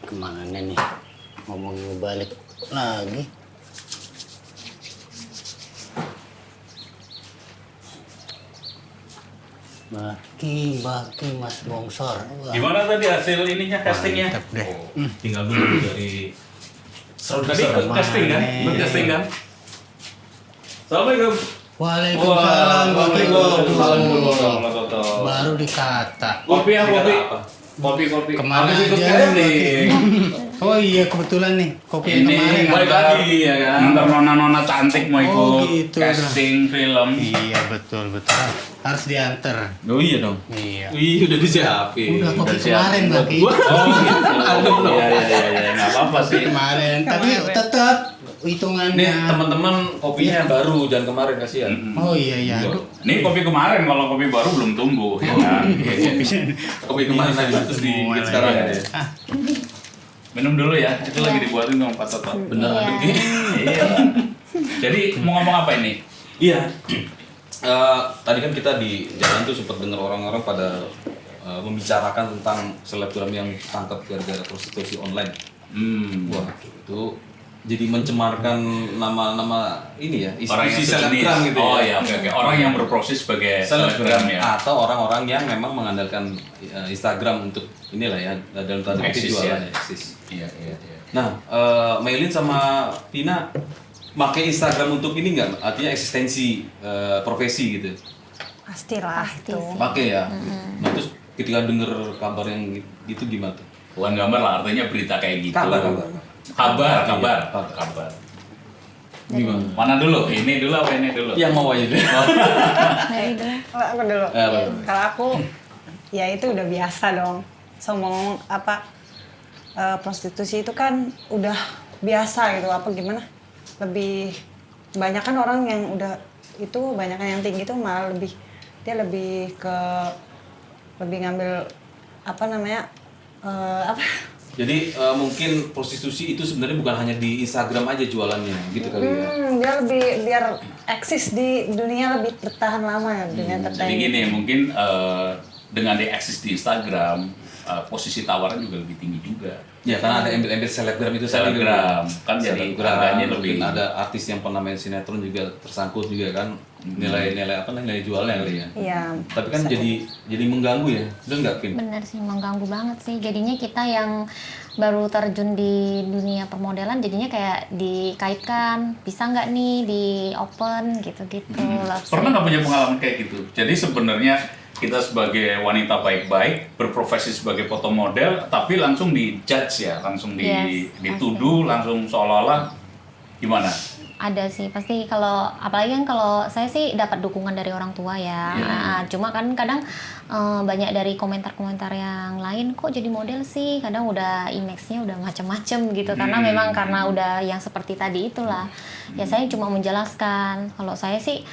Kemana nih? Ngomongin balik lagi. Baki Mas Bongsor. Wah, Gimana tadi hasil ininya castingnya? mantap deh. Tinggal dulu dari tadi ikut Mana casting kan? nih? Ikut casting kan? Assalamualaikum. Waalaikumsalam. Waalaikumsalam. Baru dikata. Kopi ya kopi. Kopi. Kemana Habis ikut aja casting. Oh iya kebetulan nih kopi yang Ini kemarin. balik lagi ya kan? Ntar nona-nona cantik mau ikut Oh, gitu, casting film. Iya betul. Harus diantar. Oh iya dong. Iya. Wih, udah disiapin. Udah kopi Udah siap. kemarin Baki. Oh gitu. Iya. Nggak apa-apa sih. Kemarin. Tapi tetap hitungannya. Nih teman-teman kopinya baru, jangan kemarin kasihan. Oh iya. Aduh. Ini kopi kemarin, kalau kopi baru belum tumbuh ya kan? Kopi kemarin aja terus Mulai. di sekarang ya. Ah, Minum dulu ya, itu lagi dibuatin sama Pak Toto. Bener aduk nih. Iya. Jadi mau ngomong apa ini? Iya. Tadi kan kita di jalan tuh sempat dengar orang-orang pada membicarakan tentang selebgram yang tangkap gara-gara prostitusi online. Wah, itu jadi mencemarkan nama-nama ini ya, Orang yang institusi sejenis. selebgram gitu ya. Oh iya, oke. Orang yang berproses sebagai selebgram ya. Atau orang-orang yang memang mengandalkan Instagram untuk inilah ya, dalam tanda petik Eksis ya. jualan eksis. Iya. Nah, Maylin sama Vina pakai Instagram untuk ini nggak? Artinya eksistensi profesi gitu. Pastilah Pasti itu. sih. Pakai ya. Nah, terus ketika denger kabar yang gitu gimana tuh? Bukan gambar lah, artinya berita kayak gitu. Kabar. Kabar. Gimana? Mana dulu? Ini dulu apa ini dulu? Yang mau aja deh. Dari dulu. Kalau aku dulu. Boleh. Kalau aku ya itu udah biasa dong. Ngomong apa prostitusi itu kan udah biasa gitu. Apa gimana? Lebih banyak kan orang yang udah itu banyak yang tinggi itu malah dia lebih ngambil apa namanya apa Jadi mungkin prostitusi itu sebenarnya bukan hanya di Instagram aja jualannya, gitu kali ya. dia lebih biar eksis di dunia lebih bertahan lama ya dunia Jadi entertainment. gini, mungkin dengan dia eksis di Instagram, posisi tawaran juga lebih tinggi juga. Ya karena ada embel-embel selebgram itu tadi Selebgram, kan jadi Selebgram, harganya mungkin lebih. ada artis yang pernah main sinetron juga tersangkut juga kan nilai-nilai nilai jualnya kali ya. Iya. Tapi kan jadi mengganggu ya, benar nggak Vin? Bener sih, mengganggu banget sih. Jadinya kita yang baru terjun di dunia permodelan jadinya kayak dikaitkan, bisa nggak nih di open gitu-gitu. Pernah nggak punya pengalaman kayak gitu? Jadi sebenarnya kita sebagai wanita baik-baik berprofesi sebagai foto model, tapi langsung dijudge ya, langsung Yes, dituduh, langsung seolah-olah gimana? Ada sih, pasti kalau apalagi kan kalau saya sih dapat dukungan dari orang tua ya. Nah, cuma kan kadang banyak dari komentar-komentar yang lain kok jadi model sih, kadang udah image-nya udah macem-macem gitu karena memang karena udah yang seperti tadi itulah. Ya saya cuma menjelaskan kalau saya sih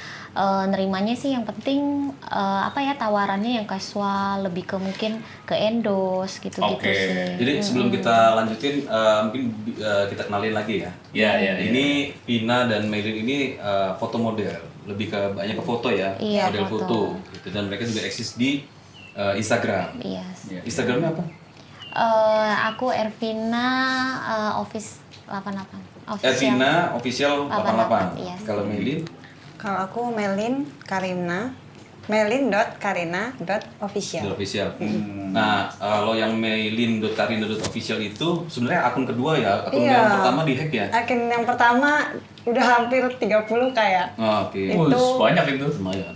nerimanya sih yang penting apa ya tawarannya yang casual, lebih ke mungkin ke endorse gitu-gitu Oke. sih. Jadi sebelum kita lanjutin mungkin kita kenalin lagi ya. Ya. Ini Vina dan Maylin ini foto model, lebih ke banyak ke foto ya, Iya, model foto. foto gitu dan mereka juga eksis di Instagram. Iya. Instagramnya apa? Aku Ervina Office 88. Ervina official 88. 88, yes. Kalau Maylin Kalau aku Melin Karina, melin.karina.official. official. Nah, kalau yang maylin.karina.official itu sebenarnya akun kedua ya, akun Iya. yang pertama dihack ya. Akun yang pertama udah hampir 30 kayak. Oh, oke. Itu- Wih, banyak itu. Lumayan.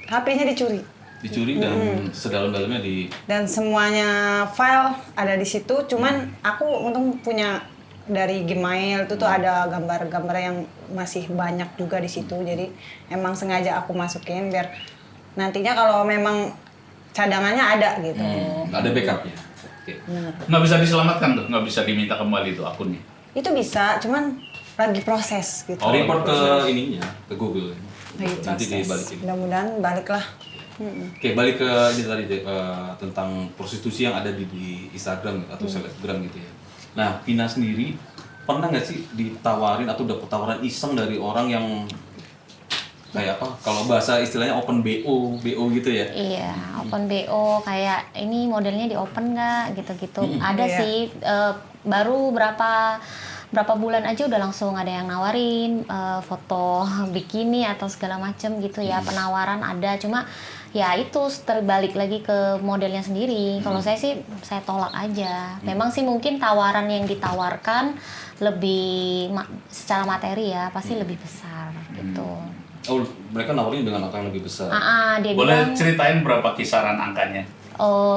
HP-nya dicuri Dicuri dan sedalam-dalamnya di dan semuanya file ada di situ. Cuman aku untung punya dari Gmail itu tuh ada gambar-gambar yang masih banyak juga di situ. Jadi emang sengaja aku masukin biar nantinya kalau memang cadangannya ada gitu. ada backupnya. Oke. Nggak bisa diselamatkan tuh, nggak bisa diminta kembali tuh akunnya. Itu bisa, cuman lagi proses gitu. Oh, Report ke proses. ininya, ke Google. Lagi Nanti proses. dibalikin. Mudah-mudahan balik lah. Oke, balik ke ini tadi deh, tentang prostitusi yang ada di Instagram atau selebgram gitu ya. Nah, Vina sendiri pernah nggak sih ditawarin atau dapet tawaran iseng dari orang yang kayak apa? Kalau bahasa istilahnya open BO gitu ya. Iya, open BO kayak ini modelnya di open nggak gitu-gitu. Ada Iya. sih baru berapa bulan aja udah langsung ada yang nawarin foto bikini atau segala macem gitu ya, penawaran ada. Cuma ya itu terbalik lagi ke modelnya sendiri. Kalau saya sih saya tolak aja. Memang sih mungkin tawaran yang ditawarkan lebih secara materi ya pasti lebih besar gitu. Oh, mereka nawarin dengan angka yang lebih besar. Dia Boleh bilang ceritain berapa kisaran angkanya?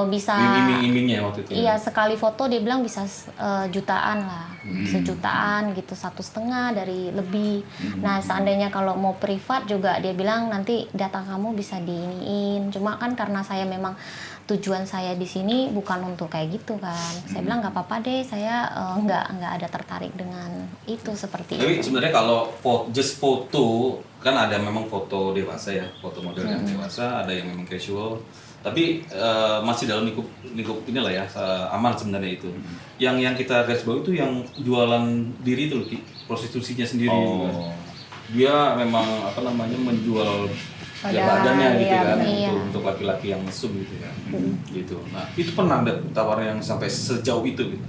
bisa Iming-imingnya waktu itu. iya sekali foto dia bilang bisa jutaan lah, sejutaan gitu, 1,5 dari lebih. Nah seandainya kalau mau privat juga dia bilang nanti data kamu bisa diiniin. Cuma kan karena saya memang tujuan saya di sini bukan untuk kayak gitu kan. Saya bilang nggak apa-apa deh, saya nggak ada tertarik dengan itu seperti Tapi itu. sebenarnya kalau just foto kan ada memang foto dewasa ya, foto model yang dewasa, ada yang memang casual. Tapi masih dalam lingkup inilah ya, aman sebenarnya itu. Yang kita garis bawah itu yang jualan diri itu loh, Ki. Prostitusinya sendiri. Oh. Dia memang apa namanya menjual ya Badan, badannya gitu iya, kan iya. untuk laki-laki yang mesum gitu ya. Gitu. Nah, itu pernah ada tawaran yang sampai sejauh itu gitu.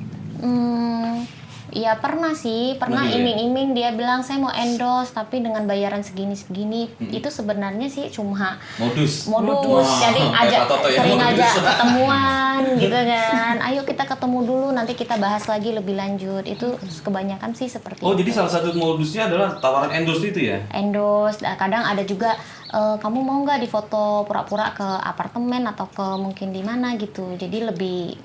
Iya pernah Pernah juga ya? iming-iming dia bilang saya mau endorse tapi dengan bayaran segini-segini. Itu sebenarnya sih cuma Modus. modus. Jadi Kayak Pak Toto ya, sering modus. aja ketemuan gitu kan. Ayo kita ketemu dulu nanti kita bahas lagi lebih lanjut. Itu kebanyakan sih seperti Oh, itu. jadi salah satu modusnya adalah tawaran endorse itu ya? Endorse. Kadang ada juga kamu mau nggak difoto pura-pura ke apartemen atau ke mungkin di mana gitu. Jadi lebih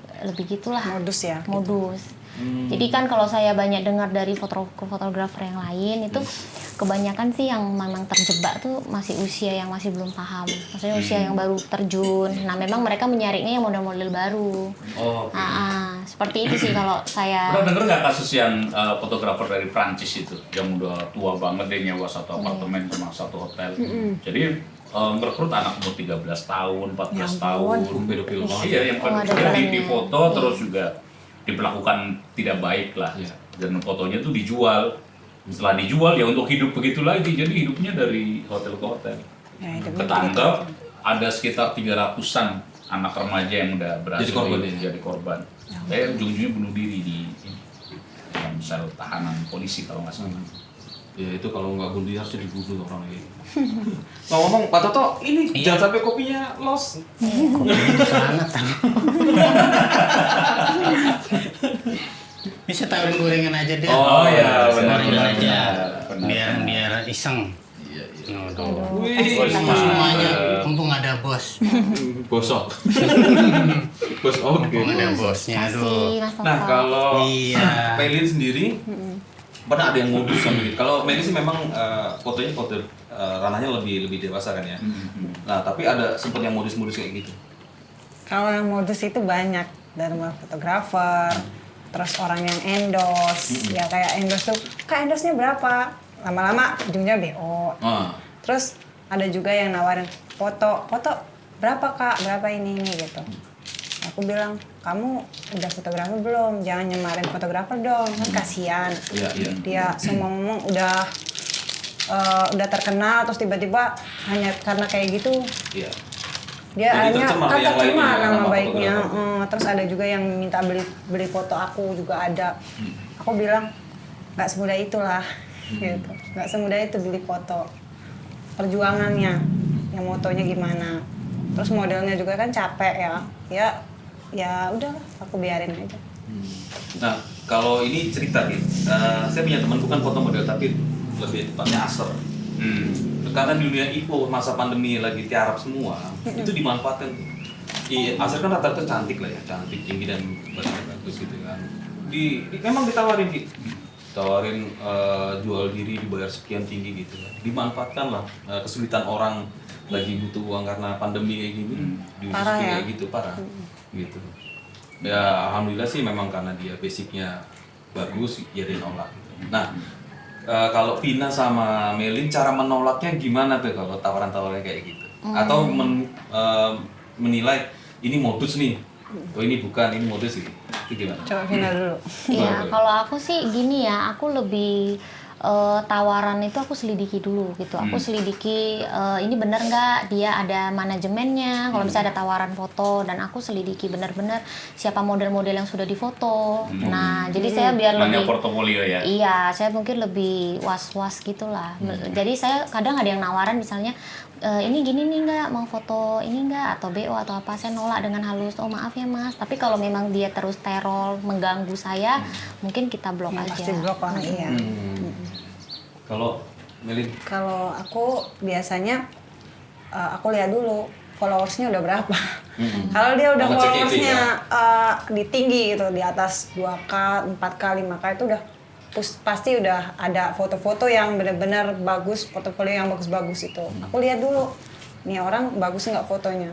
gitulah. Modus ya. Modus. Jadi kan kalau saya banyak dengar dari fotografer yang lain itu kebanyakan sih yang memang terjebak tuh masih usia yang masih belum paham. Maksudnya usia yang baru terjun. Nah, memang mereka menyarinya yang model-model baru. Oh, oke. Seperti itu sih kalau saya. Pernah denger nggak kasus yang fotografer dari Prancis itu yang udah tua banget dia nyewa satu apartemen sama satu hotel. Jadi ngerekrut anak umur 13 tahun, 14 tahun. Pedofil banget. Iya, yang ada pedofil di filmnya. foto terus juga diperlakukan tidak baik lah. Iya. Dan fotonya tuh dijual. Setelah dijual ya untuk hidup begitu lagi. Jadi hidupnya dari hotel ke hotel. Ya, itu Ketangkep ada sekitar 300-an anak remaja yang udah berhasil Jadi korban ya? jadi korban. Saya ujung-ujungnya bunuh diri di dalam sel tahanan polisi kalau nggak salah. Ya itu kalau nggak bunuh diri harusnya dibunuh orang kayak gitu. Ngomong Pak Toto, ini jangan sampai kopinya lost. Sangat. Bisa tawarin gorengan aja deh. Oh, iya, benar, Gorengan benar, aja. benar. Biar iseng. Iya, iya. Aduh. Wih, Semuanya mumpung ada bos. bosok. Bos oke. Mumpung ada bosnya. Kasih Aduh. Mas Toto. Nah, kalau Iya. Melin sendiri pernah ada yang modus sama gitu. Kalau Melin sih memang fotonya foto ranahnya lebih dewasa kan ya. Nah, tapi ada sempat yang modus-modus kayak gitu. Kalau yang modus itu banyak, dari mulai fotografer, terus orang yang endorse, ya kayak endorse tuh, Kak endorse-nya berapa? Lama-lama ujungnya BO. Terus ada juga yang nawarin foto berapa Kak? Berapa ini gitu. Aku bilang, kamu udah fotografer belum? Jangan nyemarin fotografer dong, kan kasihan. Iya, iya. Dia semua ngomong udah terkenal, terus tiba-tiba hanya karena kayak gitu Iya. dia Jadi hanya tercemar kan yang tercemar lainnya, nama nama baiknya. fotografer. Terus ada juga yang minta beli foto aku juga ada. Aku bilang nggak semudah itulah, gitu. Nggak semudah itu beli foto. Perjuangannya, yang motonya gimana. Terus modelnya juga kan capek ya. Ya udah, aku biarin aja. Nah, kalau ini cerita gitu, saya punya teman bukan foto model tapi lebih tepatnya aser. Karena di dunia IPO masa pandemi lagi tiarap semua, itu dimanfaatkan. Iya, aser kan rata-rata cantik lah ya, cantik, tinggi dan badannya bagus gitu kan. Memang ditawarin gitu. Tawarin jual diri dibayar sekian tinggi gitu kan. Dimanfaatkan lah kesulitan orang lagi butuh uang karena pandemi kayak gini, Parah ya? kayak gitu parah. Gitu. Ya alhamdulillah sih memang karena dia basicnya bagus ya dia nolak gitu. Nah kalau Vina sama Melin cara menolaknya gimana tuh kalau tawaran-tawaran kayak gitu? Atau menilai ini modus nih, oh ini bukan, ini modus gitu. Itu gimana? Coba Vina dulu. Iya, Boleh. kalau aku sih gini ya, aku lebih tawaran itu aku selidiki dulu gitu. Aku selidiki ini bener nggak dia ada manajemennya. Kalau misalnya ada tawaran foto dan aku selidiki benar-benar siapa model-model yang sudah difoto. Nah, jadi saya biar Nanya lebih portofolio ya. Iya, saya mungkin lebih was-was gitulah. Jadi saya kadang ada yang nawaran misalnya ini gini nih nggak mau foto ini nggak atau BO atau apa, saya nolak dengan halus, oh maaf ya mas, tapi kalau memang dia terus teror mengganggu saya mungkin kita blok aja. Pasti blok lah, iya. Kalau Melin, Kalau aku biasanya aku lihat dulu followersnya udah berapa. Kalau dia udah Ngecek itu followersnya ya? di tinggi gitu, di atas 2K, 4K, 5K itu udah pasti udah ada foto-foto yang benar-benar bagus, portofolio yang bagus-bagus itu. Aku lihat dulu, nih orang bagus nggak fotonya.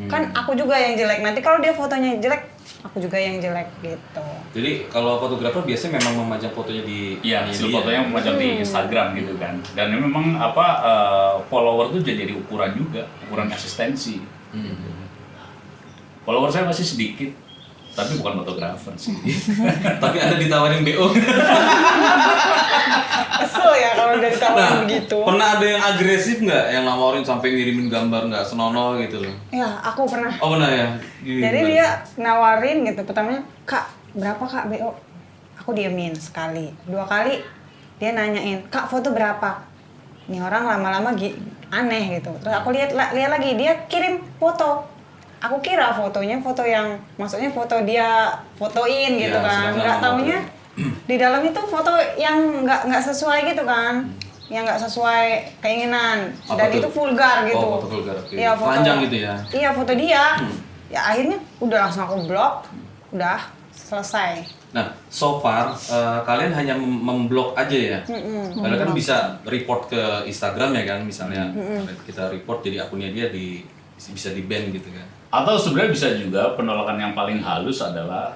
Kan aku juga yang jelek, nanti kalau dia fotonya jelek, aku juga yang jelek gitu. jadi kalau fotografer biasanya memang memajang fotonya di Iya, hasil dia. fotonya macam di Instagram gitu kan. Dan ini memang follower tuh jadi ukuran juga, ukuran eksistensi. Follower saya masih sedikit, tapi bukan fotografer sih. Tapi Anda ditawarin BO. Kesel ya kalau udah ditawarin Nah, begitu. pernah ada yang agresif nggak yang nawarin sampai ngirimin gambar nggak senonoh gitu loh? Ya, aku pernah. Oh pernah ya? Jadi dia nawarin gitu, pertamanya, Kak, berapa Kak BO? Aku diemin sekali, 2 kali dia nanyain, Kak foto berapa? Ini orang lama-lama aneh gitu. Terus aku lihat lagi, dia kirim foto. Aku kira fotonya foto yang, maksudnya foto dia fotoin gitu Iya, kan. sedang Nggak sama taunya di dalam itu foto yang nggak sesuai gitu kan. Yang nggak sesuai keinginan. Apa Dan tuh? itu vulgar gitu. Oh, foto vulgar, oke. Iya, foto. Telanjang gitu ya? Iya, foto dia. Ya akhirnya udah langsung aku blok. Udah selesai. Nah, so far kalian hanya memblok aja ya. Kalian kan bisa report ke Instagram ya kan, misalnya kita report jadi akunnya dia bisa di ban gitu kan. Atau sebenarnya bisa juga penolakan yang paling halus adalah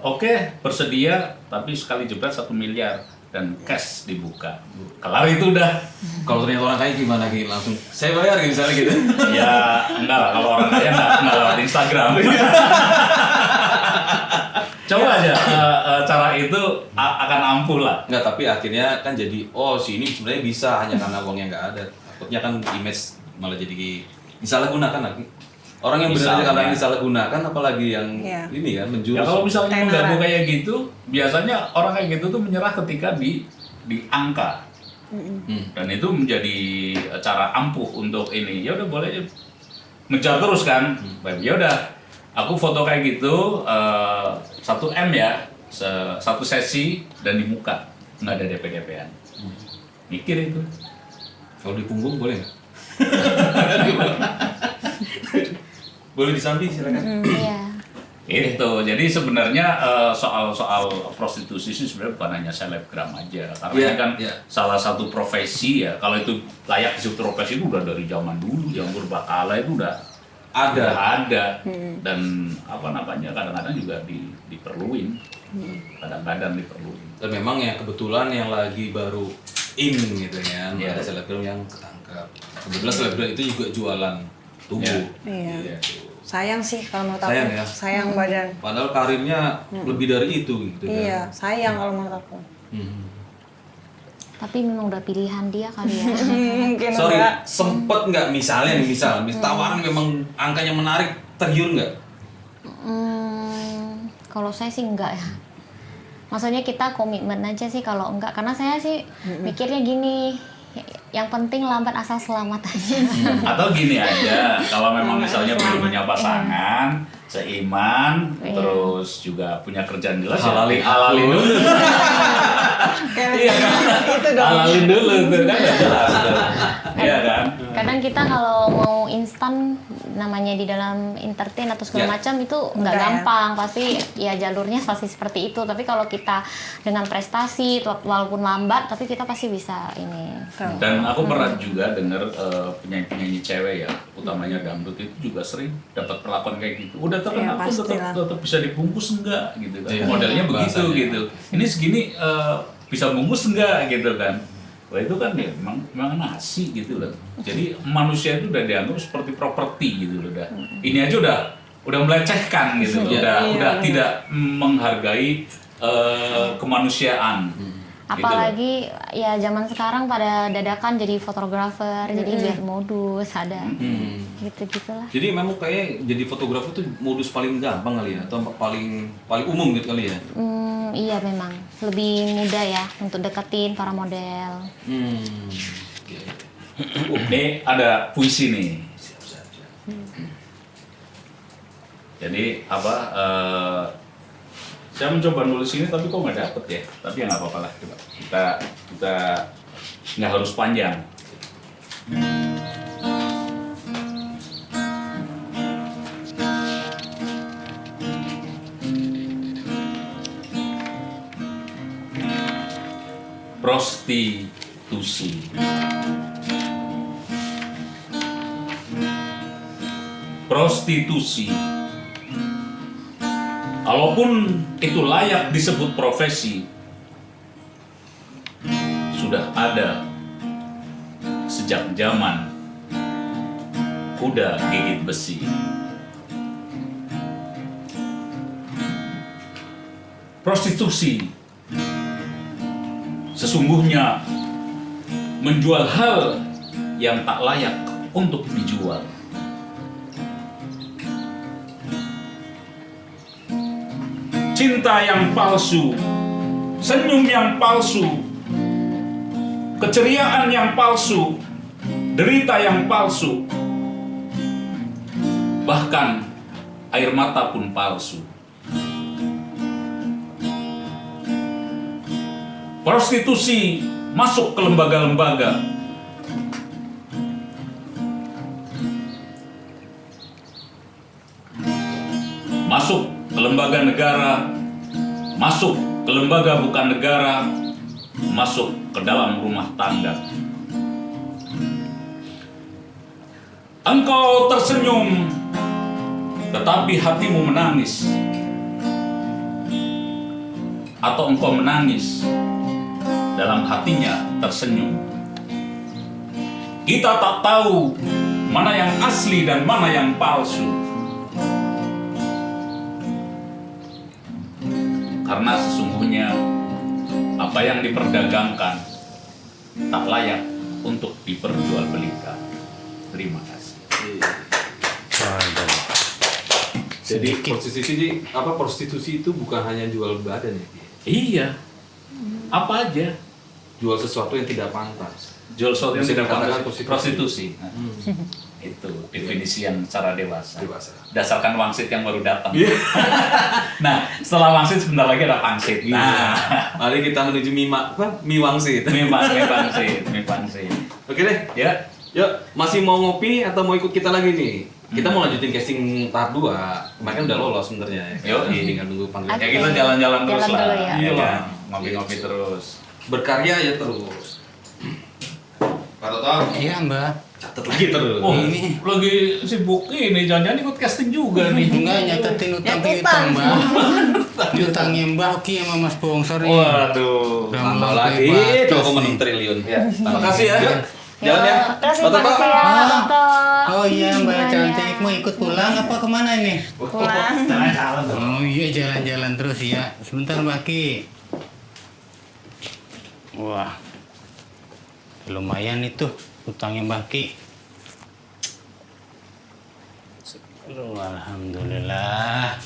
oke, bersedia tapi sekali jebret 1 miliar dan cash dibuka. Kelar itu udah. Kalau ternyata orang kaya gimana gitu, langsung saya bayar gitu misalnya gitu. Ya enggak lah, kalau orang kaya enggak lewat Instagram. Coba aja cara itu akan ampuh lah. Enggak, tapi akhirnya kan jadi oh si ini sebenarnya bisa hanya karena uangnya nggak ada. Takutnya kan image malah jadi disalahgunakan lagi. Orang yang benar-benar Misalnya. kadang disalahgunakan apalagi yang Iya. ini kan Ya menjurus. kalau misalnya Tenaran. mengganggu kayak gitu, biasanya orang kayak gitu tuh menyerah ketika di angka. Dan itu menjadi cara ampuh untuk ini. Ya udah boleh ngejar terus kan. Baik, ya udah. Aku foto kayak gitu 1 M ya, satu sesi dan di muka nggak ada DP-DP-an. Mikir itu. Kalau di punggung boleh nggak? Boleh disambi silakan. Iya. Itu. Jadi sebenarnya soal prostitusi sih sebenarnya bukan hanya selebgram aja. Karena Iya, ini kan iya. salah satu profesi ya. Kalau itu layak disebut profesi itu udah dari zaman dulu, yang berbakala itu udah ada. Dan apa namanya kadang-kadang juga diperluin. Kadang-kadang diperluin. Dan memang ya kebetulan yang lagi baru in gitu ya, Iya. ada selebgram yang ketangkap. Kebetulan selebgram itu juga jualan tubuh. Iya. Iya. Sayang sih kalau menurut aku. Sayang ya? Sayang badan. Padahal karirnya lebih dari itu gitu kan. Iya, sayang kalau menurut aku. Tapi memang udah pilihan dia kali ya. Mungkin Sorry, enggak. sempet nggak misalnya nih tawaran memang angkanya menarik, tergiur nggak? Kalau saya sih enggak ya. Maksudnya kita komitmen aja sih kalau enggak. Karena saya sih mikirnya gini, yang penting lambat asal selamat aja. Atau gini aja, kalau memang misalnya belum punya pasangan, seiman, Iya. terus juga punya kerjaan jelas, Halalin ya halalin aku. dulu. Iya kan? Itu dong. Halalin dulu tuh kan udah jelas tuh. Iya kan? Kadang kita kalau mau instan namanya di dalam entertain atau segala Ya. macam itu nggak Enggak ya. gampang, pasti ya jalurnya pasti seperti itu. Tapi kalau kita dengan prestasi walaupun lambat tapi kita pasti bisa ini. Dan aku pernah juga dengar penyanyi-penyanyi cewek ya, utamanya dangdut itu juga sering dapat perlakuan kayak gitu. Udah terkenal Iya, tuh pastilah. tetap bisa dibungkus enggak gitu kan. Iya. Modelnya begitu Bahasanya. gitu. Ini segini bisa bungkus enggak gitu kan. Wah itu kan ya memang nasi gitu loh. Jadi manusia itu udah dianggap seperti properti gitu loh udah. Ini aja udah melecehkan gitu loh. Iya. Udah tidak menghargai kemanusiaan. Apalagi ya zaman sekarang pada dadakan jadi fotografer, jadi biar modus ada gitu-gitulah. Jadi memang kayak jadi fotografer tuh modus paling gampang kali ya, atau paling umum gitu kali ya. Iya memang lebih mudah ya untuk deketin para model. Ini ada puisi nih. Jadi apa? Saya mencoba nulis ini tapi kok nggak dapet ya. Tapi ya nggak apa-apa lah. Coba kita nggak harus panjang. Prostitusi. Prostitusi. Kalaupun itu layak disebut profesi, sudah ada sejak zaman kuda gigit besi. Prostitusi sesungguhnya menjual hal yang tak layak untuk dijual. Cinta yang palsu, senyum yang palsu, keceriaan yang palsu, derita yang palsu, bahkan air mata pun palsu. Prostitusi masuk ke lembaga-lembaga. Masuk ke lembaga negara, masuk ke lembaga bukan negara, masuk ke dalam rumah tangga. Engkau tersenyum, tetapi hatimu menangis. Atau engkau menangis, dalam hatinya tersenyum. Kita tak tahu mana yang asli dan mana yang palsu. Karena sesungguhnya apa yang diperdagangkan tak layak untuk diperjualbelikan. Terima kasih. Jadi prostitusi itu bukan hanya jual badan ya? Iya. Apa aja? Jual sesuatu yang tidak pantas. Jual sesuatu yang Bisa tidak dikatakan pantas. prostitusi. Prostitusi. Itu definisi yang secara dewasa. Dewasa. Dasarkan wangsit yang baru datang. Nah, setelah wangsit sebentar lagi ada pangsit. Nah, Mari kita menuju mie wangsit. mie pangsit. Oke deh. Ya. Yuk, masih mau ngopi atau mau ikut kita lagi nih? Kita mau lanjutin casting tahap 2. Kemarin kan udah lolos sebenarnya. Yo, tinggal nunggu panggilan. Ya kita jalan-jalan terus Jalan lah. dulu ya. Iya kan? Ngopi-ngopi terus. Berkarya ya terus. Pak Toto, Iya mbak. catat lagi terus. Oh, Ini. lagi sibuk ini, jangan-jangan ikut casting juga nih. Enggak nyatetin utang piutang mbak. Piutangnya mbak Oki sama Mas Bongsor nih. Waduh. Udah Tambah mulai lagi batas 2,6 nih. triliun. Ya, terima kasih ya. Jalan ya. Terima Pak Toto. kasih ya, Toto. Oh iya mbak Semuanya. cantik mau ikut pulang apa kemana ini? Pulang. Oh iya jalan-jalan terus ya. Sebentar mbak Ki. Wah, lumayan itu utangnya mbak Ki. Alhamdulillah.